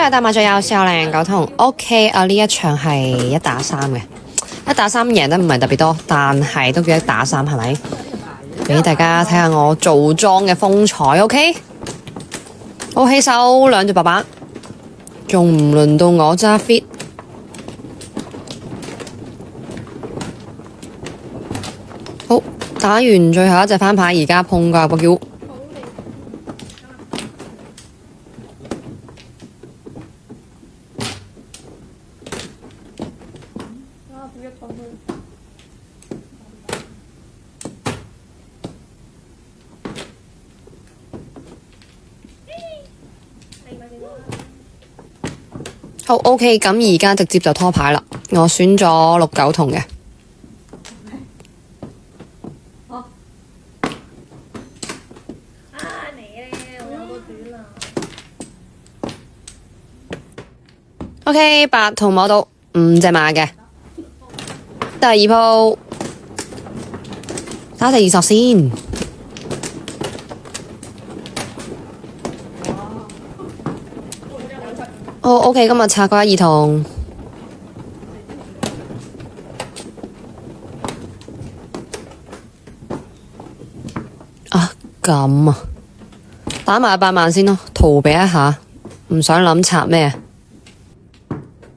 嚟打麻雀有少零九同 OK 啊！呢一場係1打3嘅，1打3贏得唔係特別多，但係都叫1打3係咪？俾大家睇下我做莊嘅風采 OK。好起手2隻白板，仲唔輪到我揸 fit。好，打完最後一隻翻牌，而家碰個叫。好 OK， 咁而家直接就拖牌啦。我選咗6九同嘅。OK， 8同摸到5隻馬嘅。第二鋪打第二索先。OK， 今日拆過1、2筒。啊，咁啊，打埋8萬先咯，逃避一下，唔想諗拆咩。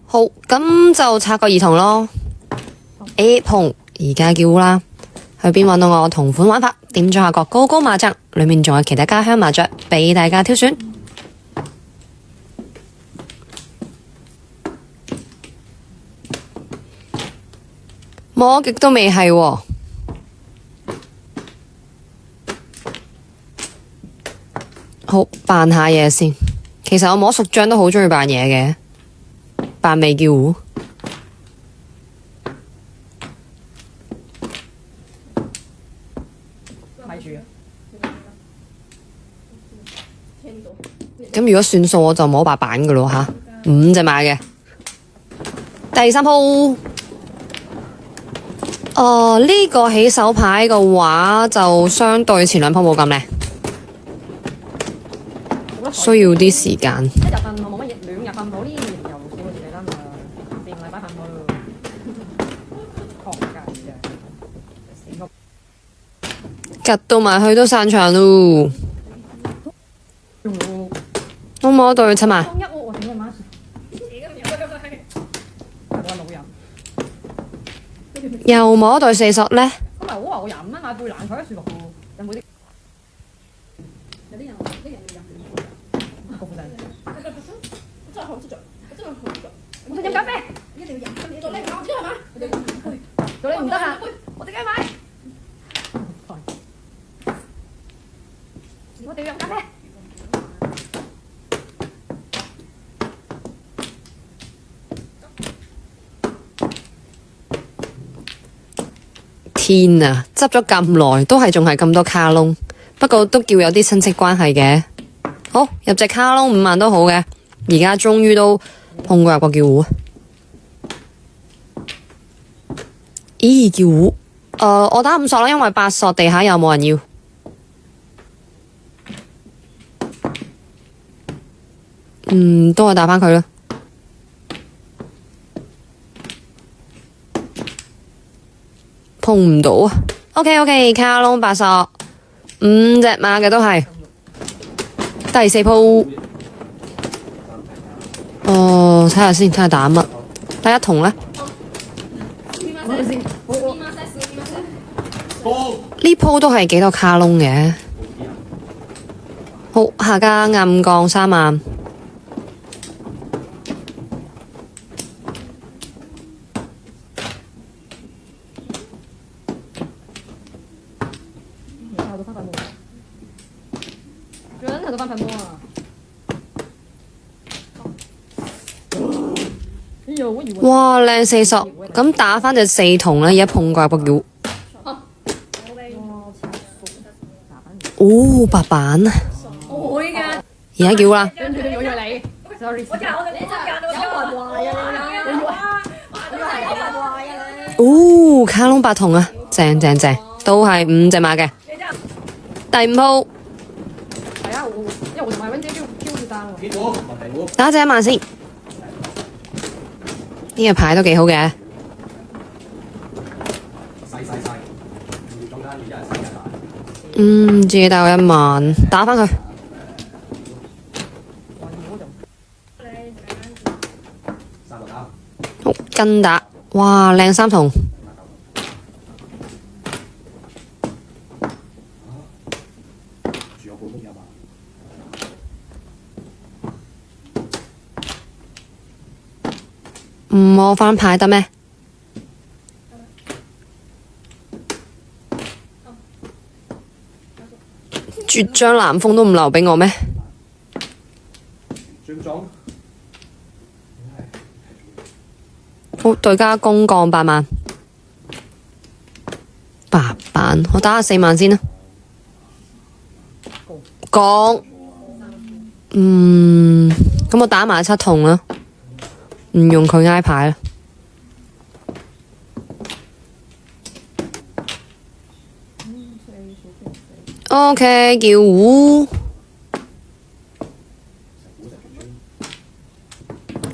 好，咁就拆個2筒咯。碰，而家叫啦，去邊揾到我同款玩法？點咗下個高高麻雀，裏面仲有其他家鄉麻雀俾大家挑選。摸極都未係喎，好扮下嘢先。其實我摸熟將都好鍾意扮嘢嘅，扮未叫糊。咁如果算數我就摸白板㗎咯吓，5隻馬嘅。第3鋪。呢個起手牌嘅話就相對前2鋪冇咁靚，需要啲時間。1日瞓我冇乜嘢，2日瞓到呢又少咗自己啦，咪4個禮拜瞓到咯，狂計嘅。趌到埋去都散場咯。我摸對7萬。又摸對4索呢？咁咪好話我飲啊，買杯冷菜都舒服喎。有冇啲？有啲人要飲。咁真係好執着，真係好執着。我想飲咖啡，一定要飲。做你唔啱係嘛？做你唔得啊！我自己買。我哋要飲咖啡。天啊，執咗咁耐都係仲係咁多卡窿，不過都叫有啲親戚關係嘅。好，入隻卡窿5萬都好嘅，而家終於都碰過入個叫糊。咦，叫糊？我打5索啦，因為8索地下又冇人要。都係打返佢啦。碰唔到啊 ！OK， 卡窿8索，5隻馬嘅都係。第4鋪，睇下先，睇下打乜？第1筒呢？呢鋪都係幾多卡窿嘅。好，下家暗降3萬。哇，靚4索，咁打返隻4筒呢，而家碰過個叫。白板。而家叫啦。跟住佢要你，sorry。卡窿8筒啊，正，都係5隻馬嘅。第5鋪。係啊，因為我同埋温姐挑住單喎。打隻一萬先。呢個牌都幾好嘅。自己帶我1萬，打返佢。好，跟打，哇，靚3筒。唔摸翻牌得咩？絕張南風都唔留畀我咩？好，對家公降8萬，8板，我打下4萬先啦。降，咁我打埋7筒啦，唔用佢挨牌啦。OK， 叫胡。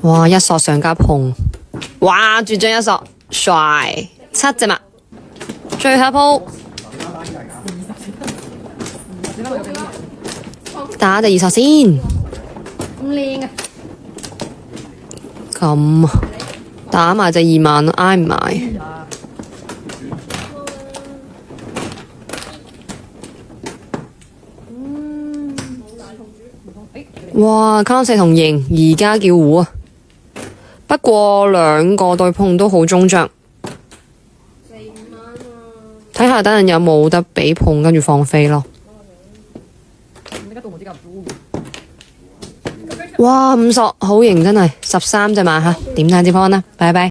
哇！一索上加碰，哇！絕張一索，帥，7隻麥，最後一鋪打第2索先。咁靚啊！咁啊，打埋隻2萬，挨唔埋？哇！卡4同贏，而家叫胡啊！不過兩個對碰都好中將，睇下等陣有冇得俾碰，跟住放飛咯。哇！5索好型真係，13隻馬嚇，點睇支 point 啊？拜拜。